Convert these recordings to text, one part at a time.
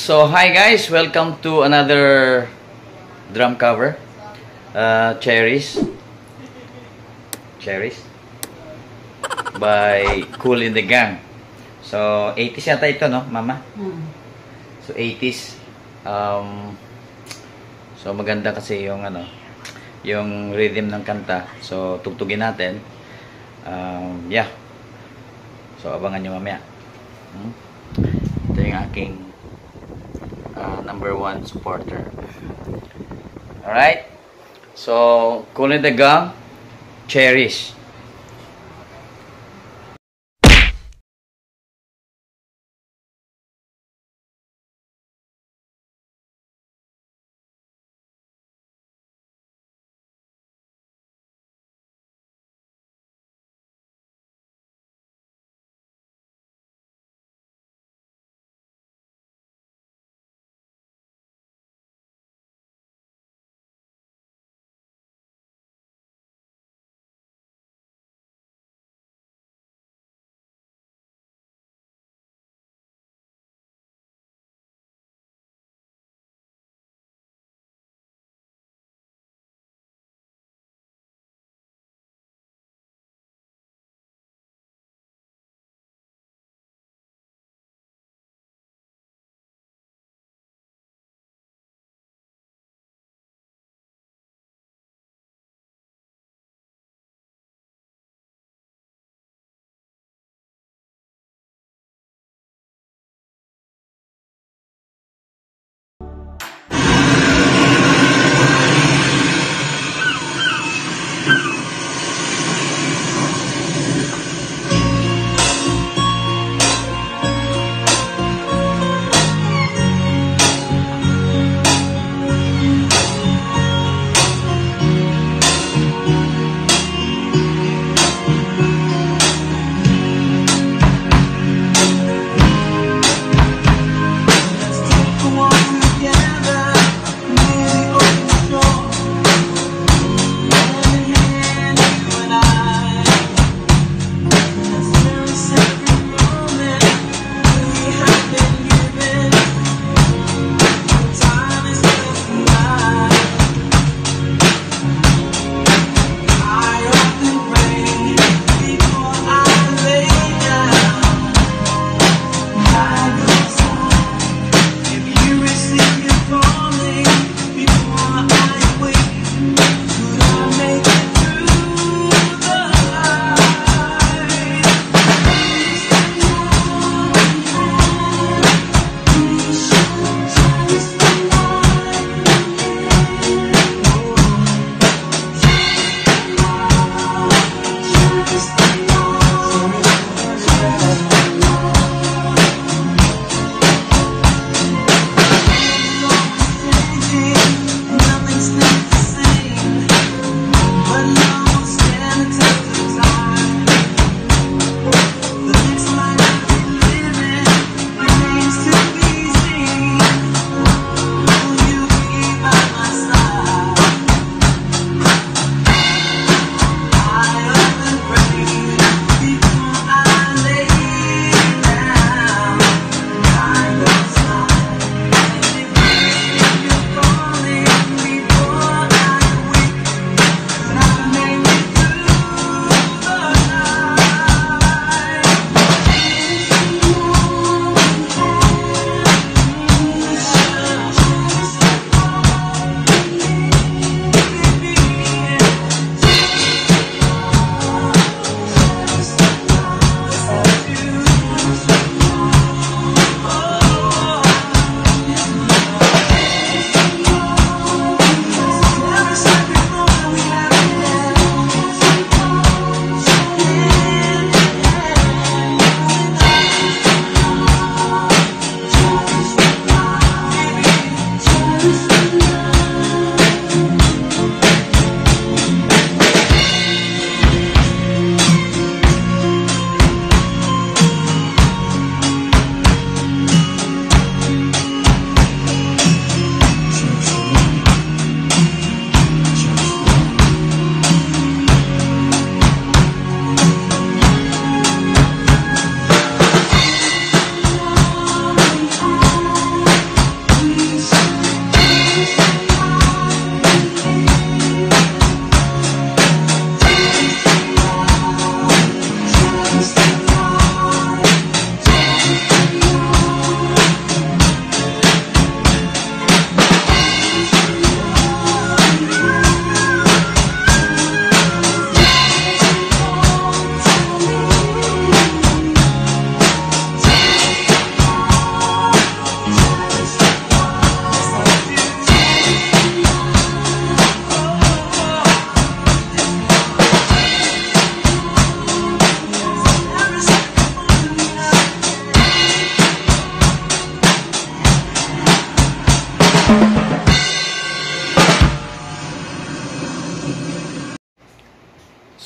So, hi guys! Welcome to another drum cover. Cherries. Cherries. By Kool in the Gang. So, 80s yata ito, no, Mama? So, 80s. So, maganda kasi yung, yung rhythm ng kanta. So, tugtugin natin. Yeah. So, abangan nyo mamaya. Ito yung aking number 1 supporter. Alright? So, Kool in the Gang, Cherries.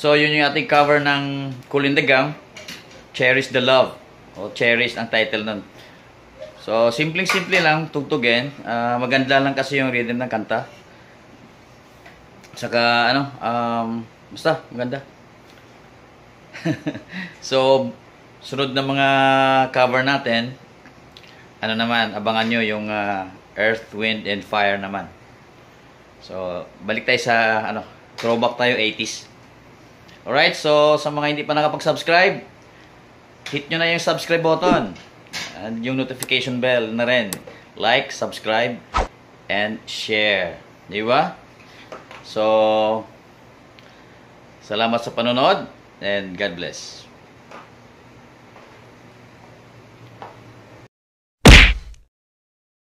So, yun yung ating cover ng Kool in the Gang, Cherish the Love. O Cherish ang title nun. So, simpleng-simple lang tugtugin. Maganda lang kasi yung rhythm ng kanta. Saka, basta, maganda. So, sunod na mga cover natin, abangan nyo yung Earth, Wind, and Fire naman. So, balik tayo sa, throwback tayo 80s. Alright, so sa mga hindi pa nakapag-subscribe, hit nyo na yung subscribe button. And yung notification bell na rin. Like, subscribe, and share. Di ba? So, salamat sa panonood, and God bless.